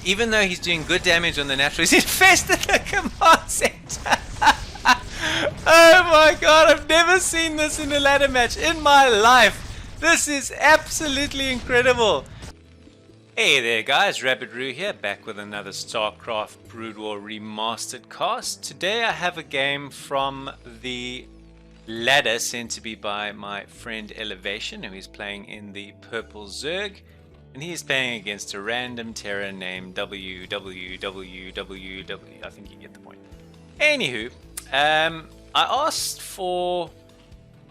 Even though he's doing good damage on the natural, he's infested the command center. Oh my god, I've never seen this in a ladder match in my life. This is absolutely incredible. Hey there guys, Rabbit Roo here, back with another Starcraft Broodwar Remastered cast. Today I have a game from the ladder sent to me by my friend Elevation, who is playing in the purple Zerg. And he is playing against a random Terran named WWWWW. I think you get the point. Anywho, I asked for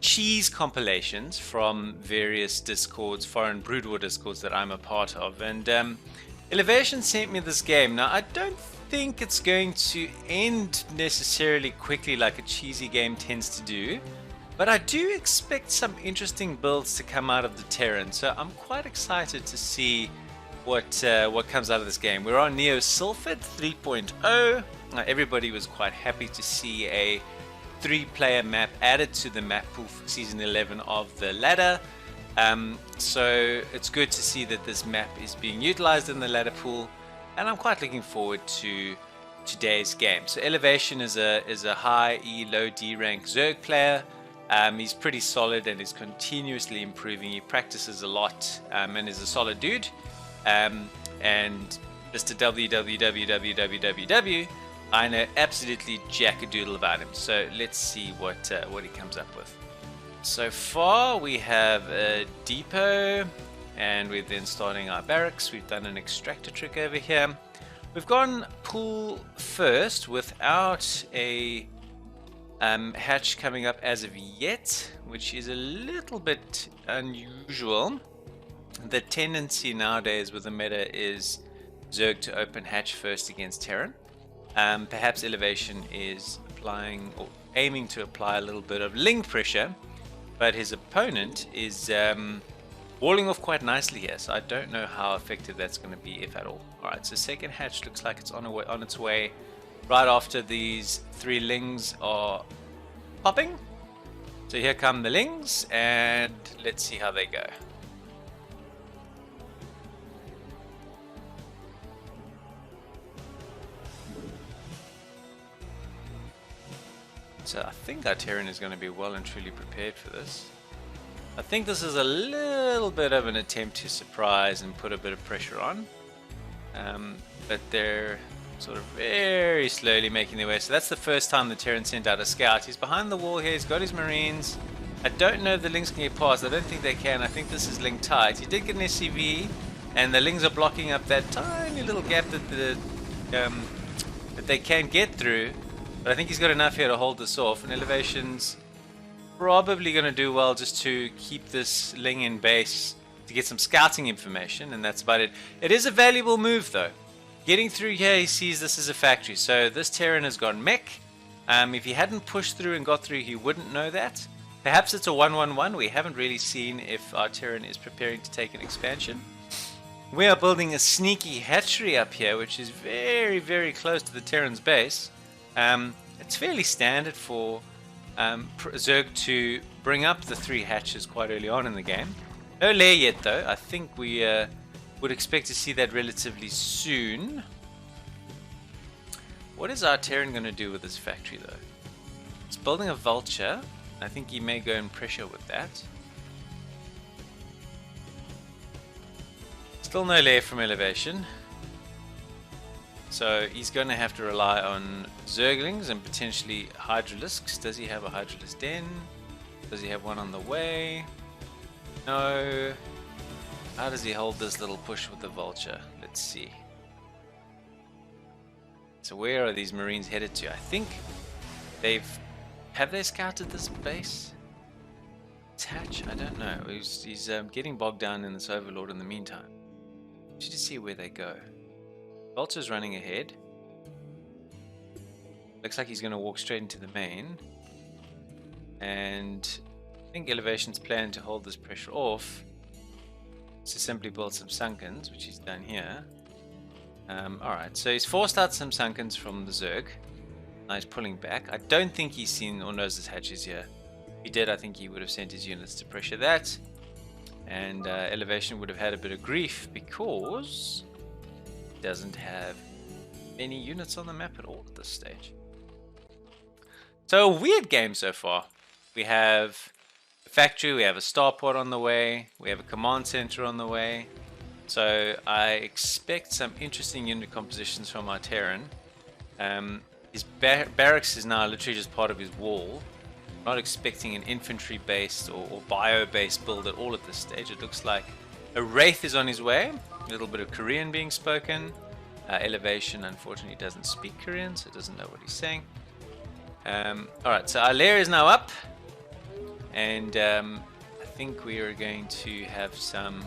cheese compilations from various discords, foreign Brood War discords that I'm a part of, and Elevation sent me this game. Now I don't think it's going to end necessarily quickly like a cheesy game tends to do, but I do expect some interesting builds to come out of the Terran, so I'm quite excited to see what comes out of this game. We're on Neo Sylphid 3.0. Everybody was quite happy to see a 3-player map added to the map pool for season 11 of the ladder. So it's good to see that this map is being utilized in the ladder pool, and I'm quite looking forward to today's game. So Elevation is a high E, low D rank Zerg player. He's pretty solid and is continuously improving. He practices a lot and is a solid dude. And Mr. WWWWWW, I know absolutely jack-a-doodle about him. So let's see what he comes up with. So far we have a depot, and we're then starting our barracks. We've done an extractor trick over here. We've gone pool first without a hatch coming up as of yet, which is a little bit unusual. The tendency nowadays with the meta is Zerg to open hatch first against Terran. Perhaps Elevation is applying or aiming to apply a little bit of ling pressure, but his opponent is walling off quite nicely here, so I don't know how effective that's going to be, if at all. Alright, so second hatch looks like it's on its way right after these 3 lings are popping. So here come the lings, and let's see how they go. So I think our Terran is going to be well and truly prepared for this. I think this is a little bit of an attempt to surprise and put a bit of pressure on. But they're sort of very slowly making their way. So that's the first time the Terran sent out a scout. He's behind the wall here, he's got his marines. I don't know if the lings can get past. I don't think they can. I think this is link tight. He did get an SCV, and the lings are blocking up that tiny little gap that that they can get through. But I think he's got enough here to hold this off, and Elevation's probably going to do well just to keep this ling in base to get some scouting information, and that's about it. It is a valuable move though. Getting through here, he sees this is a factory, so this Terran has got mech. If he hadn't pushed through and got through, he wouldn't know that. Perhaps it's a 1-1-1. We haven't really seen if our Terran is preparing to take an expansion. We are building a sneaky hatchery up here, which is very, very close to the Terran's base. It's fairly standard for Zerg to bring up the 3 hatches quite early on in the game. No lair yet though. I think we would expect to see that relatively soon. What is our Terran going to do with this factory though? It's building a vulture. I think he may go in pressure with that. Still no lair from Elevation. So he's going to have to rely on Zerglings and potentially Hydralisks. Does he have a Hydralisk den? Does he have one on the way? No. How does he hold this little push with the vulture? Let's see. So where are these marines headed to? I think have they scouted this base? Hatch? I don't know. He's getting bogged down in this overlord in the meantime. Should just see where they go. Vulture's running ahead. Looks like he's going to walk straight into the main. And I think Elevation's plan to hold this pressure off is to simply build some sunkens, which he's done here. Alright, so he's forced out some sunkens from the Zerg. Now he's pulling back. I don't think he's seen or knows this hatch is here. If he did, I think he would have sent his units to pressure that. And Elevation would have had a bit of grief because doesn't have any units on the map at all at this stage. So a weird game so far. We have a factory, we have a starport on the way, we have a command center on the way. So I expect some interesting unit compositions from our Terran. His barracks is now literally just part of his wall. Not expecting an infantry-based or bio-based build at all at this stage. It looks like a Wraith is on his way. A little bit of Korean being spoken. Elevation, unfortunately, doesn't speak Korean, so it doesn't know what he's saying. Alright, so our lair is now up. And I think we are going to have some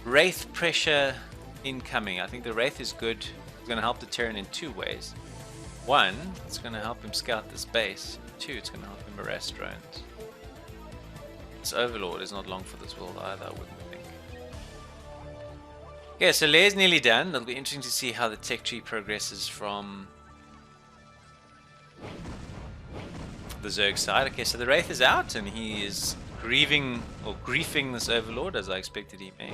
Wraith pressure incoming. I think the Wraith is good. It's going to help the Terran in two ways. One, it's going to help him scout this base. Two, it's going to help him harass drones. This Overlord is not long for this world either, I wouldn't think. Okay, so lair's nearly done. It'll be interesting to see how the tech tree progresses from the Zerg side. Okay, so the Wraith is out and he is grieving or griefing this Overlord as I expected he may.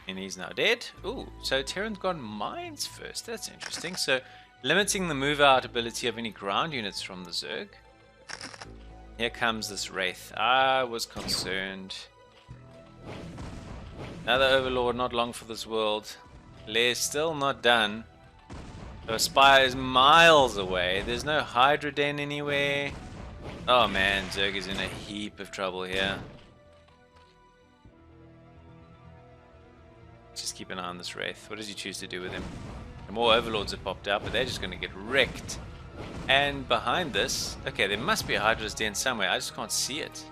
And he's now dead. Ooh, so Terran's gone mines first. That's interesting. So limiting the move out ability of any ground units from the Zerg. Here comes this Wraith. I was concerned. Another Overlord, not long for this world. Lair's still not done. The Spire is miles away. There's no Hydra Den anywhere. Oh man, Zerg is in a heap of trouble here. Just keep an eye on this Wraith. What does he choose to do with him? The more Overlords have popped out, but they're just going to get wrecked. And behind this, okay, there must be a Hydra's Den somewhere. I just can't see it.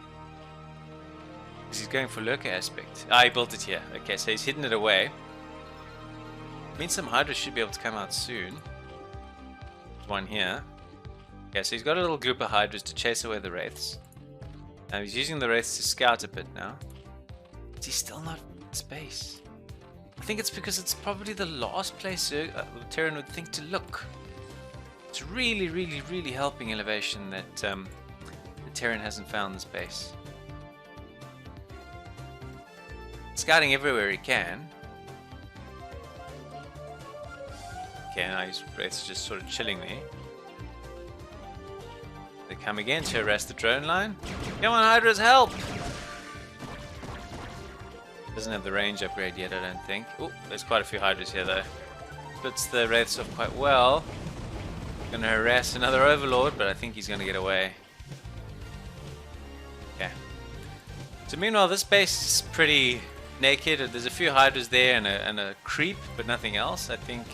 Because he's going for Lurker aspect. Ah, he built it here. Okay, so he's hidden it away. Means some Hydras should be able to come out soon. There's one here. Okay, so he's got a little group of Hydras to chase away the Wraiths. Now he's using the Wraiths to scout a bit now. But he's still not in space. I think it's because it's probably the last place Terran would think to look. It's really, really, really helping elevation that the Terran hasn't found this base. Scouting everywhere he can. Okay, now his Wraiths just sort of chilling there. They come again to harass the drone line. Come on, Hydras, help! Doesn't have the range upgrade yet, I don't think. Oh, there's quite a few Hydras here though. Splits the Wraiths off quite well. Gonna harass another Overlord, but I think he's gonna get away. Okay. So meanwhile, this base is pretty naked. There's a few Hydras there and a creep, but nothing else. I think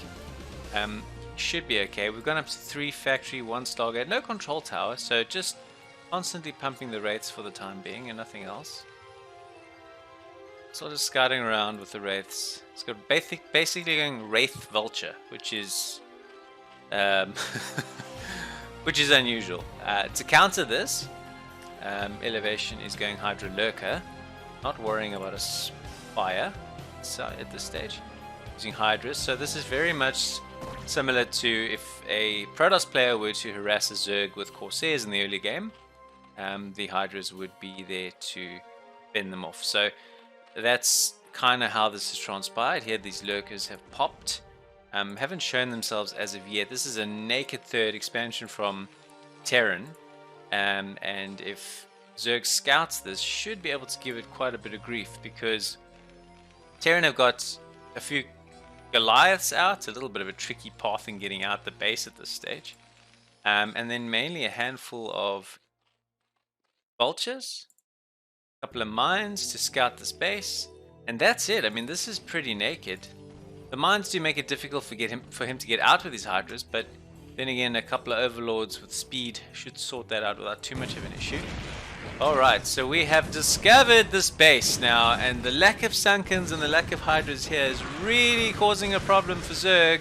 should be okay. We've gone up to 3 factory, 1 Stargate, no control tower, so just constantly pumping the Wraiths for the time being and nothing else. Sort of scouting around with the Wraiths. It's got basically going Wraith Vulture, which is which is unusual. To counter this, elevation is going Hydra Lurker, not worrying about a Spire at this stage, using Hydras. So this is very much similar to if a Protoss player were to harass a Zerg with Corsairs in the early game. The Hydras would be there to fend them off. So that's kind of how this has transpired. Here these Lurkers have popped. Haven't shown themselves as of yet. This is a naked third expansion from Terran. And if Zerg scouts this, should be able to give it quite a bit of grief, because Terran have got a few Goliaths out, a little bit of a tricky path in getting out the base at this stage. And then mainly a handful of Vultures, a couple of mines to scout this base, and that's it. I mean, this is pretty naked. The mines do make it difficult for him to get out with his Hydras, but then again, a couple of Overlords with speed should sort that out without too much of an issue. Alright, so we have discovered this base now, and the lack of Sunkens and the lack of Hydras here is really causing a problem for Zerg.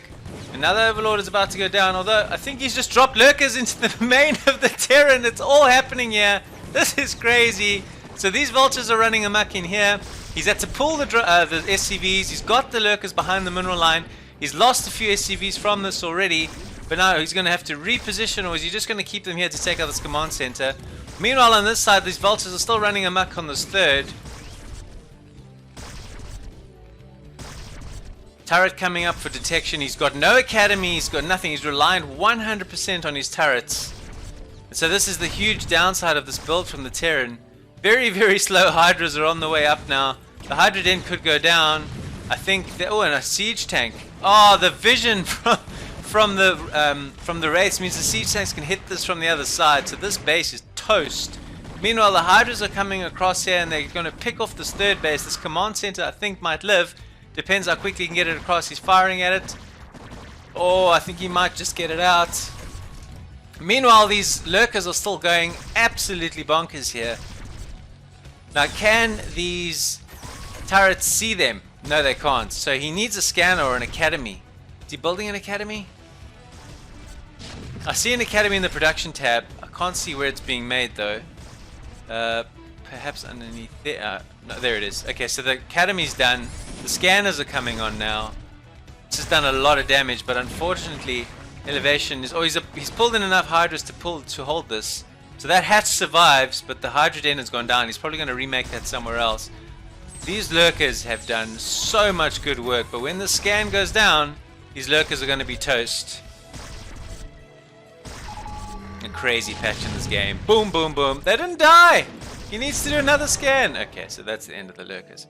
Another Overlord is about to go down, although I think he's just dropped Lurkers into the main of the Terran. It's all happening here. This is crazy. So these Vultures are running amok in here. He's had to pull the SCVs. He's got the Lurkers behind the mineral line. He's lost a few SCVs from this already. But now he's going to have to reposition, or is he just going to keep them here to take out this command center? Meanwhile, on this side, these Vultures are still running amok on this third. Turret coming up for detection. He's got no academy, he's got nothing. He's reliant 100% on his turrets. And so this is the huge downside of this build from the Terran. Very, very slow hydras are on the way up now. The hydra den could go down. I think, oh, and a siege tank. Oh, the vision from the Wraiths means the siege tanks can hit this from the other side. So this base is toast. Meanwhile, the hydras are coming across here and they're going to pick off this third base. This command center, I think, might live. Depends how quickly he can get it across. He's firing at it. Oh, I think he might just get it out. Meanwhile, these lurkers are still going absolutely bonkers here. Now, can these turrets see them? No, they can't. So he needs a scanner or an academy. Is he building an academy? I see an academy in the production tab. I can't see where it's being made though. Perhaps underneath there. No, there it is. Okay, so the academy's done. The scanners are coming on now. This has done a lot of damage, but unfortunately, elevation is. Oh, he's pulled in enough hydras to hold this. So that hatch survives, but the hydra den has gone down. He's probably going to remake that somewhere else. These lurkers have done so much good work, but when the scan goes down, these lurkers are going to be toast. A crazy patch in this game. Boom, boom, boom. They didn't die! He needs to do another scan. Okay, so that's the end of the lurkers.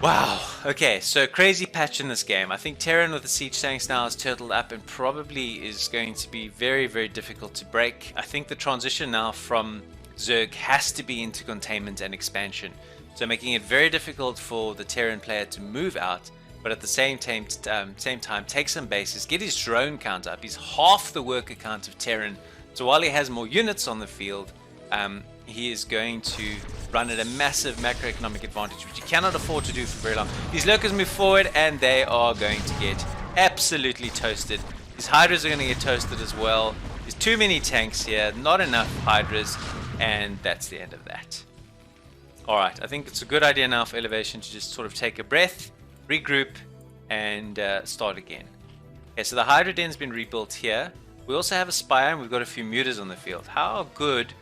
Wow. Okay, so crazy patch in this game. I think Terran with the siege tanks now is turtled up and probably is going to be very, very difficult to break. I think the transition now from Zerg has to be into containment and expansion. So making it very difficult for the Terran player to move out, but at the same time take some bases, get his drone count up. He's half the worker count of Terran. So while he has more units on the field, he is going to run at a massive macroeconomic advantage, which he cannot afford to do for very long. These lurkers move forward and they are going to get absolutely toasted. These hydras are going to get toasted as well. There's too many tanks here, not enough hydras, and that's the end of that. Alright, I think it's a good idea now for Elevation to just sort of take a breath, regroup, and start again. Okay, so the hydra den's been rebuilt here. We also have a spire and we've got a few mutas on the field. How good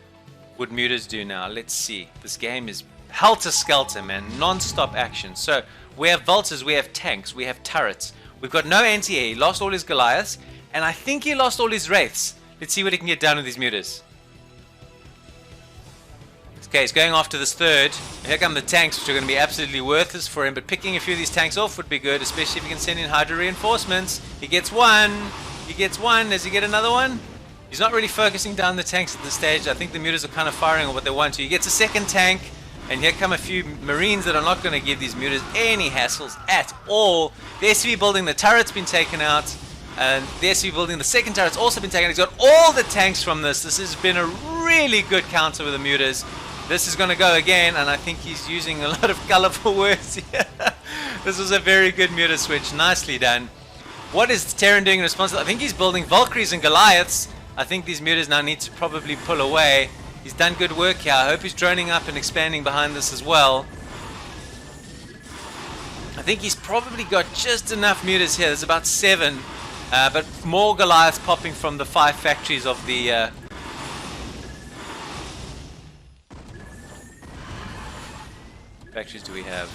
would mutas do now? Let's see. This game is helter-skelter, man. Non-stop action. So, we have vultures, we have tanks, we have turrets. We've got no anti-air. He lost all his Goliaths, and I think he lost all his Wraiths. Let's see what he can get done with these mutas. Okay, he's going after this third. Here come the tanks, which are going to be absolutely worthless for him, but picking a few of these tanks off would be good, especially if he can send in Hydra reinforcements. He gets one. He gets one. Does he get another one? He's not really focusing down the tanks at this stage. I think the mutas are kind of firing on what they want to. He gets a second tank, and here come a few Marines that are not going to give these mutas any hassles at all. The SCV building, the turret's been taken out, and the SCV building, the second turret's also been taken out. He's got all the tanks from this. This has been a really good counter with the mutas. This is going to go again, and I think he's using a lot of colorful words here. This was a very good muta switch. Nicely done. What is Terran doing in response to that? I think he's building Valkyries and Goliaths. I think these mutas now need to probably pull away. He's done good work here. I hope he's droning up and expanding behind this as well. I think he's probably got just enough mutas here. There's about 7. But more Goliaths popping from the 5 factories of the... factories do we have?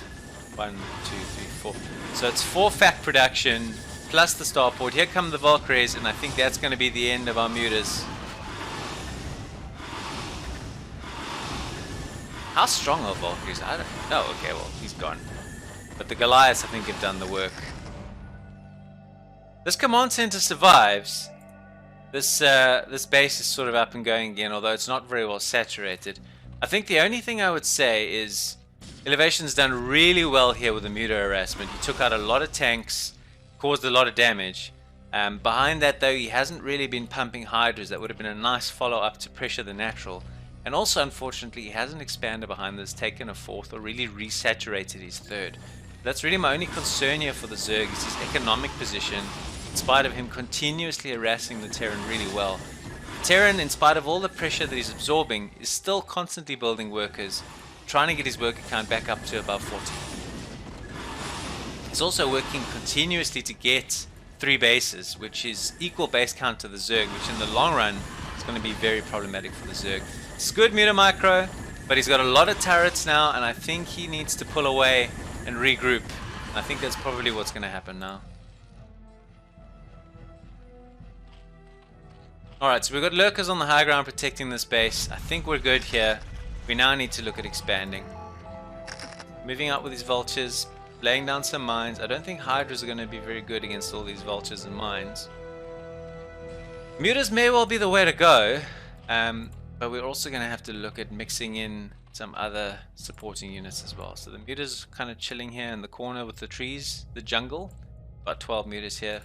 1, 2, 3, 4. So it's 4 fact production plus the starport. Here come the Valkyries, and I think that's going to be the end of our mutas. How strong are Valkyries? I don't know. Oh, okay, well, he's gone. But the Goliaths, I think, have done the work. This command center survives. This base is sort of up and going again, although it's not very well saturated. I think the only thing I would say is Elevation's done really well here with the Muta harassment. He took out a lot of tanks, caused a lot of damage. Behind that, though, he hasn't really been pumping hydras. That would have been a nice follow-up to pressure the natural. And also, unfortunately, he hasn't expanded behind this, taken a 4th, or really resaturated his 3rd. That's really my only concern here for the Zerg, is his economic position, in spite of him continuously harassing the Terran really well. The Terran, in spite of all the pressure that he's absorbing, is still constantly building workers, trying to get his worker count back up to above 40. He's also working continuously to get 3 bases, which is equal base count to the Zerg, which in the long run is going to be very problematic for the Zerg. It's good Muta micro, but he's got a lot of turrets now, and I think he needs to pull away and regroup. I think that's probably what's going to happen now. Alright, so we've got lurkers on the high ground protecting this base. I think we're good here. We now need to look at expanding. Moving out with these vultures, laying down some mines. I don't think hydras are going to be very good against all these vultures and mines. Mutas may well be the way to go, but we're also going to have to look at mixing in some other supporting units as well. So the mutas kind of chilling here in the corner with the trees, the jungle. About 12 mutas here.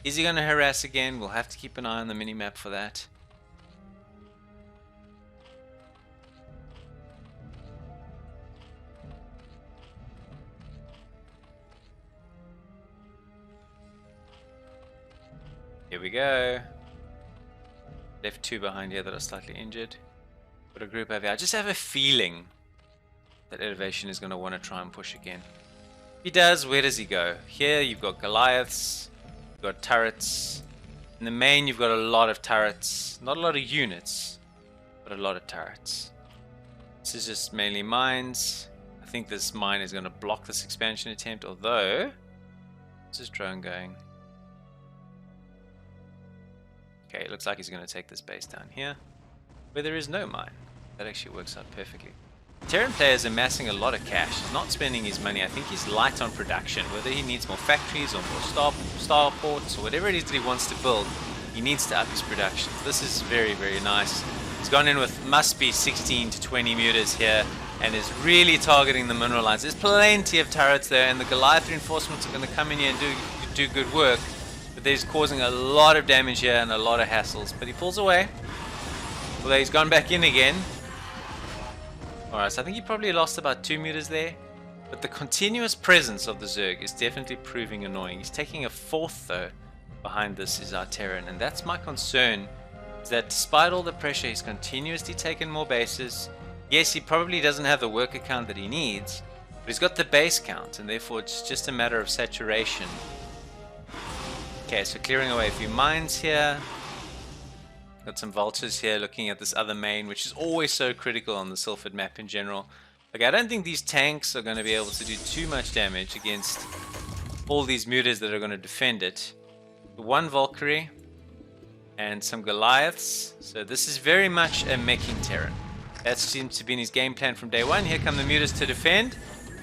Is he going to harass again? We'll have to keep an eye on the minimap for that. Here we go. Left 2 behind here that are slightly injured. Got a group over here. I just have a feeling that elevation is going to want to try and push again. If he does, where does he go? Here you've got Goliaths. You've got turrets. In the main you've got a lot of turrets. Not a lot of units, but a lot of turrets. This is just mainly mines. I think this mine is going to block this expansion attempt, although... What's this drone going? Okay, it looks like he's going to take this base down here, where there is no mine. That actually works out perfectly. Terran player is amassing a lot of cash. He's not spending his money. I think he's light on production. Whether he needs more factories or more starports or whatever it is that he wants to build, he needs to up his production. This is very, very nice. He's gone in with must be 16 to 20 mutas here and is really targeting the mineral lines. There's plenty of turrets there, and the Goliath reinforcements are going to come in here and do good work. But he's causing a lot of damage here and a lot of hassles. But he pulls away. Although he's gone back in again. Alright, so I think he probably lost about 2 meters there. But the continuous presence of the Zerg is definitely proving annoying. He's taking a 4th though. Behind this is our Terran. And that's my concern. Is that despite all the pressure, he's continuously taken more bases. Yes, he probably doesn't have the worker count that he needs. But he's got the base count. And therefore it's just a matter of saturation. Okay, so clearing away a few mines here. Got some vultures here looking at this other main, which is always so critical on the Silphid map in general. Okay, I don't think these tanks are going to be able to do too much damage against all these mutas that are going to defend it. One Valkyrie and some Goliaths. So this is very much a meching Terran. That seems to be in his game plan from day one. Here come the mutas to defend.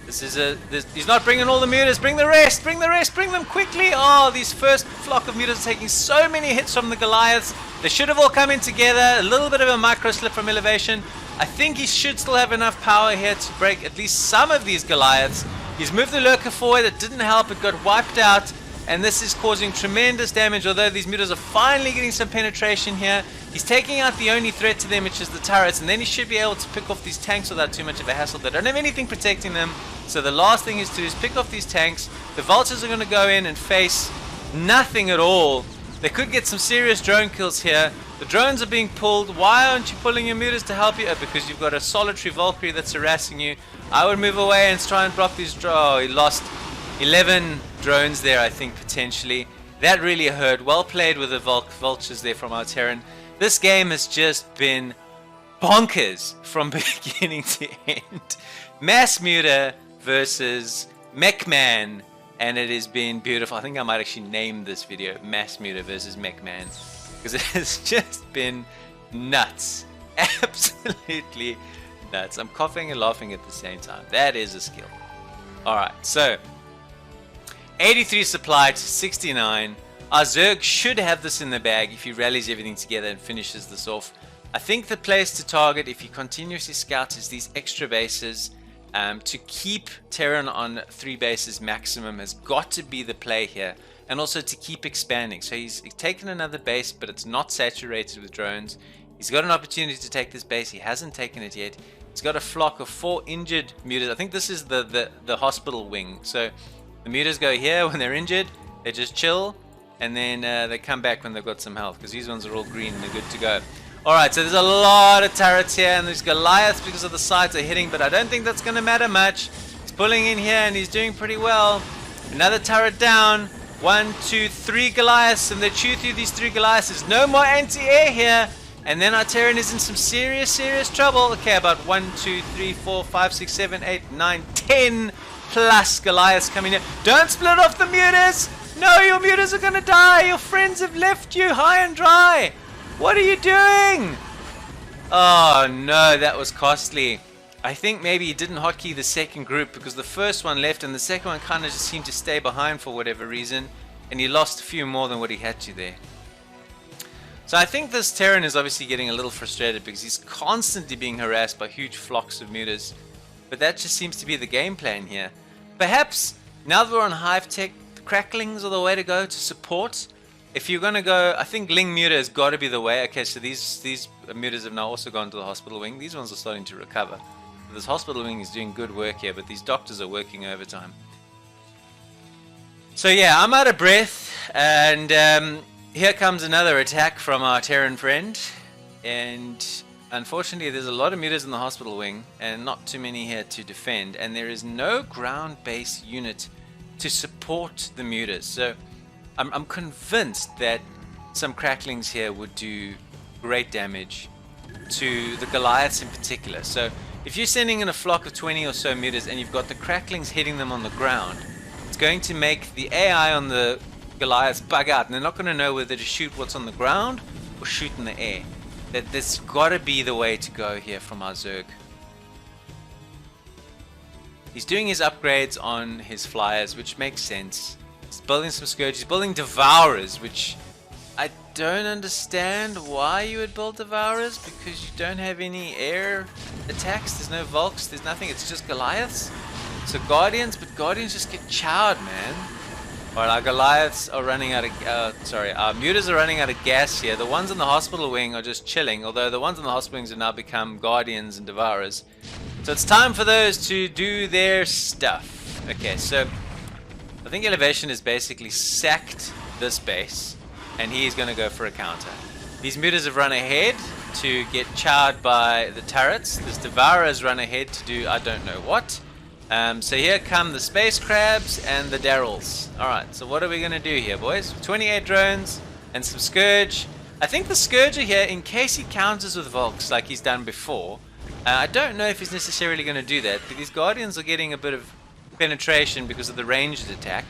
He's not bringing all the mutas. Bring the rest, bring the rest, bring them quickly. Oh, these first flock of mutas are taking so many hits from the Goliaths. They should have all come in together. A little bit of a micro slip from elevation. I think he should still have enough power here to break at least some of these Goliaths. He's moved the Lurker forward. It didn't help. It got wiped out. And this is causing tremendous damage, although these mutas are finally getting some penetration here. He's taking out the only threat to them, which is the turrets, and then he should be able to pick off these tanks without too much of a hassle. They don't have anything protecting them, so the last thing is to pick off these tanks. The vultures are going to go in and face nothing at all. They could get some serious drone kills here. The drones are being pulled. Why aren't you pulling your mutas to help you? Oh, because you've got a solitary Valkyrie that's harassing you. I would move away and try and block these drones. Oh, he lost 11 drones there, I think, potentially. That really hurt. Well played with the vultures there from our Terran. This game has just been bonkers from beginning to end. Mass Muta versus Mech Man, and it has been beautiful. I think I might actually name this video Mass Muta versus Mech Man, because it has just been nuts. Absolutely nuts. I'm coughing and laughing at the same time. That is a skill. Alright, so 83 supply to 69. Our Zerg should have this in the bag if he rallies everything together and finishes this off. I think the place to target if he continuously scouts is these extra bases. To keep Terran on 3 bases maximum has got to be the play here. And also to keep expanding. So he's taken another base, but it's not saturated with drones. He's got an opportunity to take this base. He hasn't taken it yet. He's got a flock of 4 injured mutas. I think this is the hospital wing. So the mutas go here when they're injured. They just chill. And then they come back when they've got some health, because these ones are all green and they're good to go. Alright, so there's a lot of turrets here, and these Goliaths, because of the sides, are hitting, but I don't think that's going to matter much. He's pulling in here and he's doing pretty well. Another turret down. 1, 2, 3 Goliaths, and they chew through these 3 Goliaths. There's no more anti-air here. And then our Terran is in some serious trouble. Okay, about 1, 2, 3, 4, 5, 6, 7, 8, 9, 10 plus Goliaths coming in. Don't split off the mutas! No, your mutas are gonna die! Your friends have left you high and dry! What are you doing? Oh no, that was costly. I think maybe he didn't hotkey the second group because the first one left and the second one kind of just seemed to stay behind for whatever reason, and he lost a few more than what he had to there. So I think this Terran is obviously getting a little frustrated because he's constantly being harassed by huge flocks of mutas, but that just seems to be the game plan here. Perhaps now that we're on Hive Tech, the cracklings are the way to go to support. If you're gonna go, I think Ling Muta has got to be the way. Okay, so these mutas have now also gone to the hospital wing. These ones are starting to recover. This hospital wing is doing good work here, but these doctors are working overtime. So yeah, I'm out of breath, and here comes another attack from our Terran friend. And unfortunately, there's a lot of mutas in the hospital wing, and not too many here to defend. And there is no ground-based unit to support the mutas. So I'm convinced that some cracklings here would do great damage to the Goliaths in particular. So if you're sending in a flock of 20 or so mutas and you've got the cracklings hitting them on the ground, it's going to make the AI on the Goliaths bug out, and they're not going to know whether to shoot what's on the ground or shoot in the air. That's got to be the way to go here from our Zerg. He's doing his upgrades on his flyers, which makes sense. He's building some Scourges, he's building Devourers, which I don't understand why you would build Devourers, because you don't have any air attacks, there's no Volks, there's nothing, it's just Goliaths. So Guardians, but Guardians just get chowed, man. Alright, our Goliaths are running out of, our mutas are running out of gas here. The ones in the hospital wing are just chilling, although the ones in the hospital wings have now become Guardians and Devourers. So it's time for those to do their stuff. Okay, so I think Elevation has basically sacked this base, and he is going to go for a counter. These mutas have run ahead to get chowed by the turrets. This Devourer has run ahead to do I don't know what. So here come the Space Crabs and the Daryls. Alright, so what are we going to do here, boys? 28 drones and some Scourge. I think the Scourger here, in case he counters with Volks like he's done before, I don't know if he's necessarily going to do that, but these Guardians are getting a bit of penetration because of the ranged attack.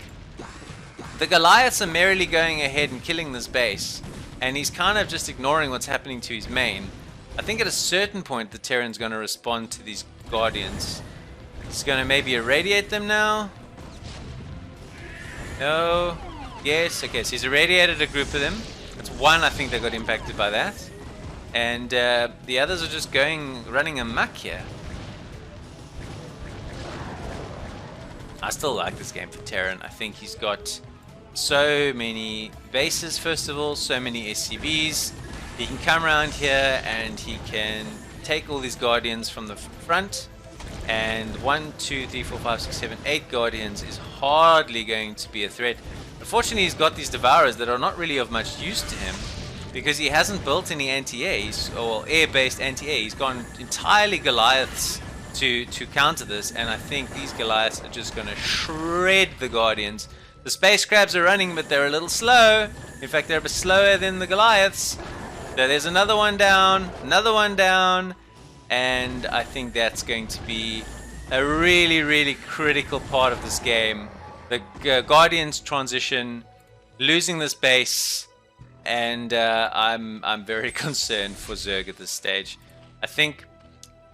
The Goliaths are merrily going ahead and killing this base, and he's kind of just ignoring what's happening to his main. I think at a certain point the Terran's going to respond to these Guardians. He's going to maybe irradiate them now. No. Yes. Okay, so he's irradiated a group of them. That's one, I think, that got impacted by that. And the others are just running amok here. I still like this game for Terran. I think he's got so many bases, first of all, so many SCVs. He can come around here and he can take all these Guardians from the front. And 1, 2, 3, 4, 5, 6, 7, 8 Guardians is hardly going to be a threat. Unfortunately, he's got these Devourers that are not really of much use to him, because he hasn't built any anti-A's, or air-based anti-A. He's gone entirely Goliaths to counter this, and I think these Goliaths are just going to shred the Guardians. The Space Crabs are running, but they're a little slow. In fact, they're a bit slower than the Goliaths. So there's another one down, and I think that's going to be a really, really critical part of this game. The Guardians transition, losing this base, and I'm very concerned for Zerg at this stage. I think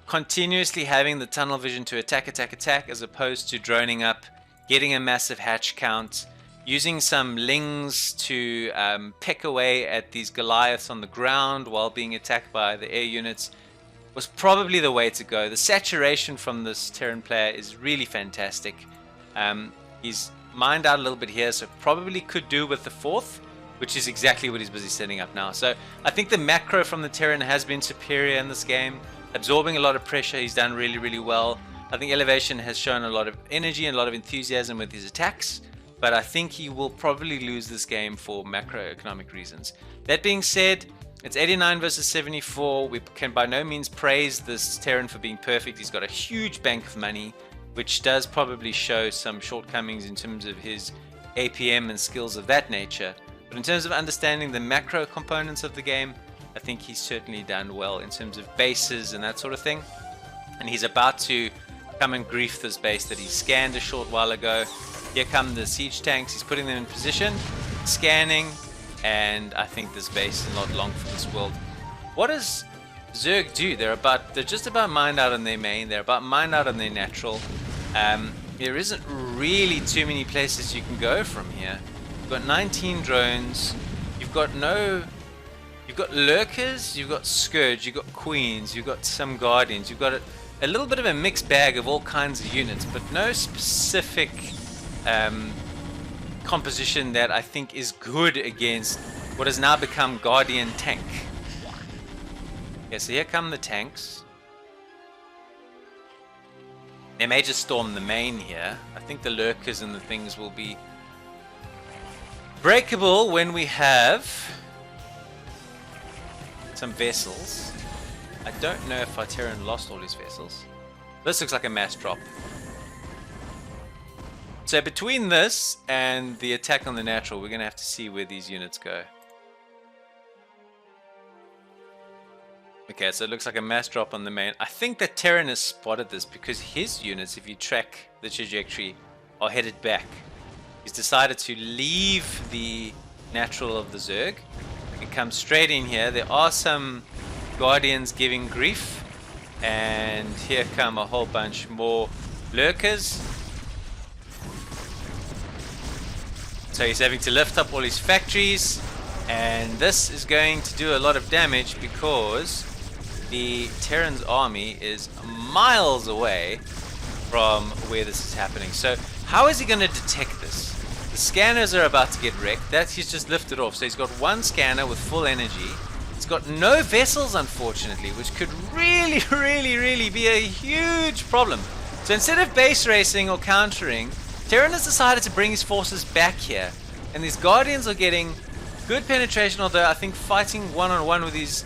continuously having the tunnel vision to attack, as opposed to droning up, getting a massive hatch count, using some Lings to peck away at these Goliaths on the ground while being attacked by the air units, was probably the way to go. The saturation from this Terran player is really fantastic. He's mined out a little bit here, so probably could do with the fourth, which is exactly what he's busy setting up now. So I think the macro from the Terran has been superior in this game, absorbing a lot of pressure. He's done really, really well. I think Elevation has shown a lot of energy and a lot of enthusiasm with his attacks, but I think he will probably lose this game for macroeconomic reasons. That being said, it's 89 versus 74. We can by no means praise this Terran for being perfect. He's got a huge bank of money, which does probably show some shortcomings in terms of his APM and skills of that nature. But in terms of understanding the macro components of the game, I think he's certainly done well in terms of bases and that sort of thing. And he's about to come and grief this base that he scanned a short while ago. Here come the siege tanks. He's putting them in position, scanning, and I think this base is not long for this world. What does Zerg do? They're just about mined out on their main. They're about mined out on their natural. There isn't really too many places you can go from here. You've got 19 drones. You've got lurkers. You've got scourge. You've got queens. You've got some guardians. You've got a little bit of a mixed bag of all kinds of units, but no specific composition that I think is good against what has now become Guardian tank. Okay, so here come the tanks. They may just storm the main here. I think the lurkers and the things will be breakable when we have some vessels. I don't know if our Terran lost all his vessels. This looks like a mass drop. So between this and the attack on the natural, we're going to have to see where these units go. Okay, so it looks like a mass drop on the main. I think that Terran has spotted this because his units, if you track the trajectory, are headed back. He's decided to leave the natural of the Zerg and come straight in here. There are some Guardians giving grief, and here come a whole bunch more lurkers. So he's having to lift up all his factories, and this is going to do a lot of damage because the Terran's army is miles away from where this is happening. So how is he going to detect this? The scanners are about to get wrecked. He's just lifted off. So he's got one scanner with full energy. He's got no vessels, unfortunately, which could really be a huge problem. So instead of base racing or countering, Terran has decided to bring his forces back here. And these Guardians are getting good penetration, although I think fighting one-on-one with these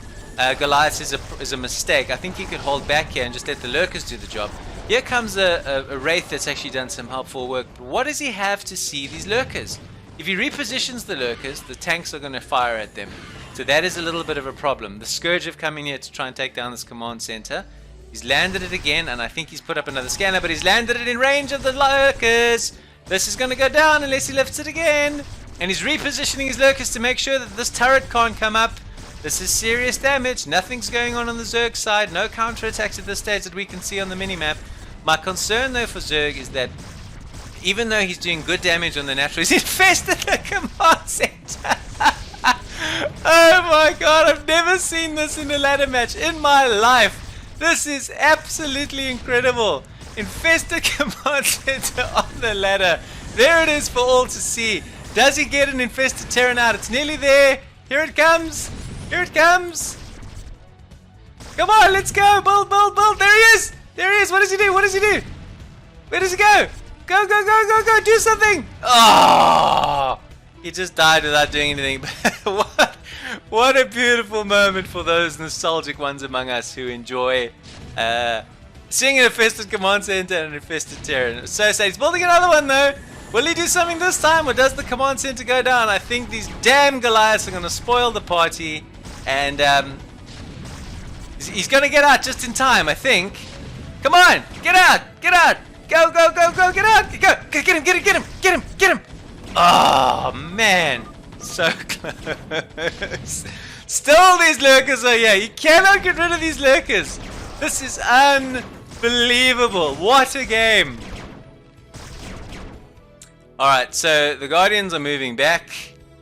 Goliaths is a mistake. I think he could hold back here and just let the Lurkers do the job. Here comes a Wraith that's actually done some helpful work. But what does he have to see these Lurkers? If he repositions the Lurkers, the tanks are going to fire at them. So that is a little bit of a problem. The Scourge have come in here to try and take down this command center. He's landed it again, and I think he's put up another scanner, but he's landed it in range of the Lurkers. This is going to go down unless he lifts it again. And he's repositioning his Lurkers to make sure that this turret can't come up. This is serious damage. Nothing's going on the Zerg side. No counterattacks at this stage that we can see on the minimap. My concern, though, for Zerg is that even though he's doing good damage on the natural, he's infested the command center. Oh my god, I've never seen this in a ladder match in my life. This is absolutely incredible. Infested command center on the ladder. There it is for all to see. Does he get an infested Terran out? It's nearly there. Here it comes. Here it comes. Come on, let's go. Build. There he is. There he is. What does he do? What does he do? Where does he go? Go. Do something. Oh, he just died without doing anything. What a beautiful moment for those nostalgic ones among us who enjoy seeing an infested command center and an infested Terran. So sad. He's building another one though. Will he do something this time, or does the command center go down? I think these damn Goliaths are going to spoil the party, and he's going to get out just in time, I think. Come on, get out, go, get out, go, get him. Oh man, so close. Still, these Lurkers are here. You cannot get rid of these Lurkers. This is unbelievable. What a game. Alright, so the Guardians are moving back.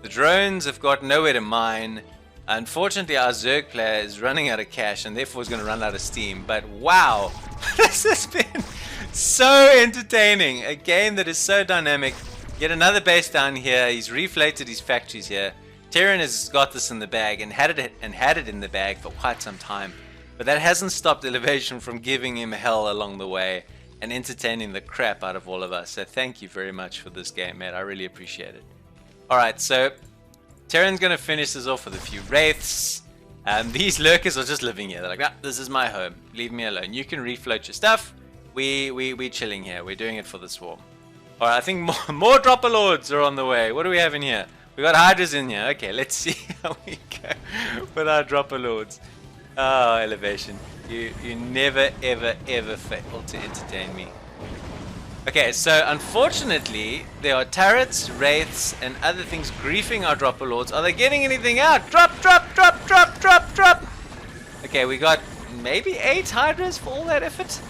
The drones have got nowhere to mine. Unfortunately, our Zerg player is running out of cash and therefore is going to run out of steam. But wow, this has been so entertaining. A game that is so dynamic. Yet another base down here. He's reflated his factories here. Terran has got this in the bag and had it in the bag for quite some time. But that hasn't stopped Elevation from giving him hell along the way and entertaining the crap out of all of us. So thank you very much for this game, man. I really appreciate it. Alright, so Terran's going to finish this off with a few Wraiths. These Lurkers are just living here. They're like, ah, this is my home. Leave me alone. You can refloat your stuff. We're chilling here. We're doing it for the swarm. Alright, I think more Dropper Lords are on the way. What do we have in here? We got Hydras in here. Okay, let's see how we go with our Dropper Lords. Oh, Elevation. You never, ever, ever fail to entertain me. Okay, so unfortunately, there are turrets, wraiths, and other things griefing our dropper lords. Are they getting anything out? Drop, drop, drop, drop, drop, drop! Okay, we got maybe 8 hydras for all that effort.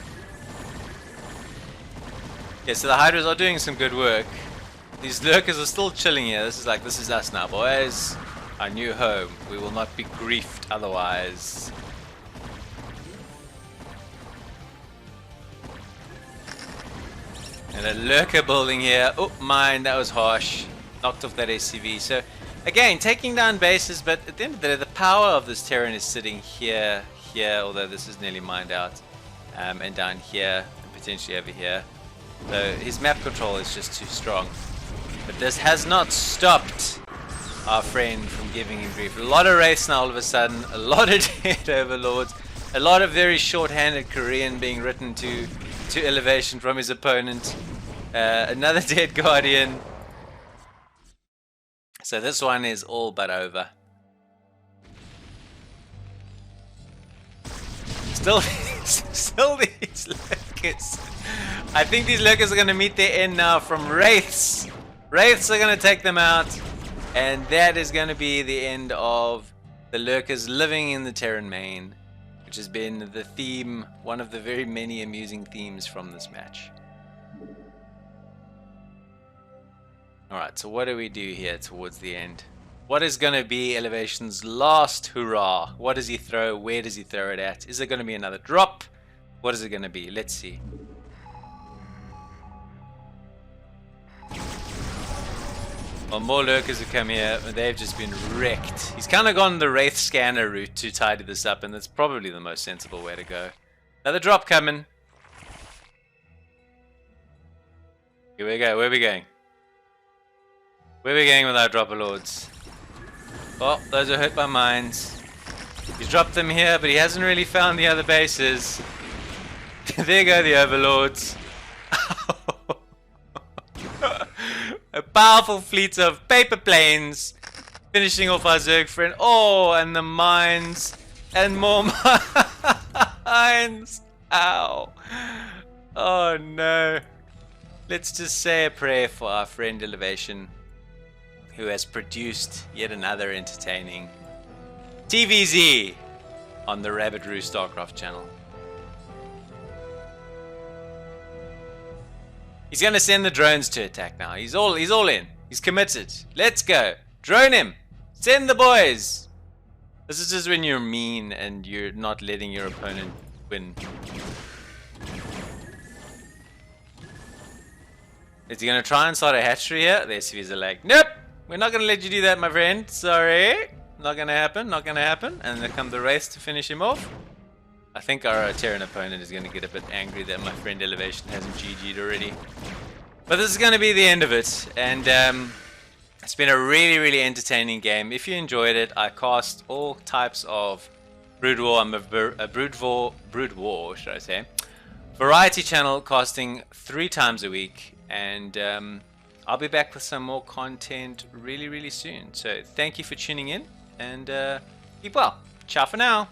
Yeah, so the hydras are doing some good work. These lurkers are still chilling here. This is us now, boys. Our new home. We will not be griefed otherwise. And a lurker building here. Oh, mine, that was harsh. Knocked off that SCV. So, again, taking down bases, but at the end of the day, the power of this Terran is sitting here, although this is nearly mined out, and down here, and potentially over here. So, his map control is just too strong. But this has not stopped our friend from giving him grief. A lot of Wraiths now all of a sudden, a lot of dead overlords, a lot of very short-handed Korean being written to elevation from his opponent. Another dead Guardian. So this one is all but over. Still these Lurkers. I think these Lurkers are going to meet their end now from Wraiths. Wraiths are going to take them out. And that is going to be the end of the Lurkers living in the Terran main, which has been the theme, one of the very many amusing themes from this match. Alright, so what do we do here towards the end? What is going to be Elevation's last hurrah? What does he throw? Where does he throw it at? Is it going to be another drop? What is it going to be? Let's see. Well, more lurkers have come here, but they've just been wrecked. He's kind of gone the Wraith scanner route to tidy this up, and that's probably the most sensible way to go. Another drop coming. Here we go. Where are we going? Where are we going with our dropper lords? Oh, those are hurt by mines. He's dropped them here, but he hasn't really found the other bases. There go the overlords. A powerful fleet of paper planes finishing off our Zerg friend. Oh, and the mines. And more mines. Ow. Oh no. Let's just say a prayer for our friend Elevation, who has produced yet another entertaining TVZ on the Rabbit Roo Starcraft channel. He's gonna send the drones to attack now. He's all in. He's committed. Let's go. Drone him. Send the boys. This is just when you're mean and you're not letting your opponent win. Is he gonna try and start a hatchery here? The SCVs are like, nope, we're not gonna let you do that, my friend. Sorry. Not gonna happen, not gonna happen. And then come the Wraith to finish him off. I think our Terran opponent is going to get a bit angry that my friend Elevation hasn't GG'd already. But this is going to be the end of it. And it's been a really, really entertaining game. If you enjoyed it, I cast all types of Brood War. I'm a Brood War, should I say. Variety channel casting 3 times a week. And I'll be back with some more content really, really soon. So thank you for tuning in. And keep well. Ciao for now.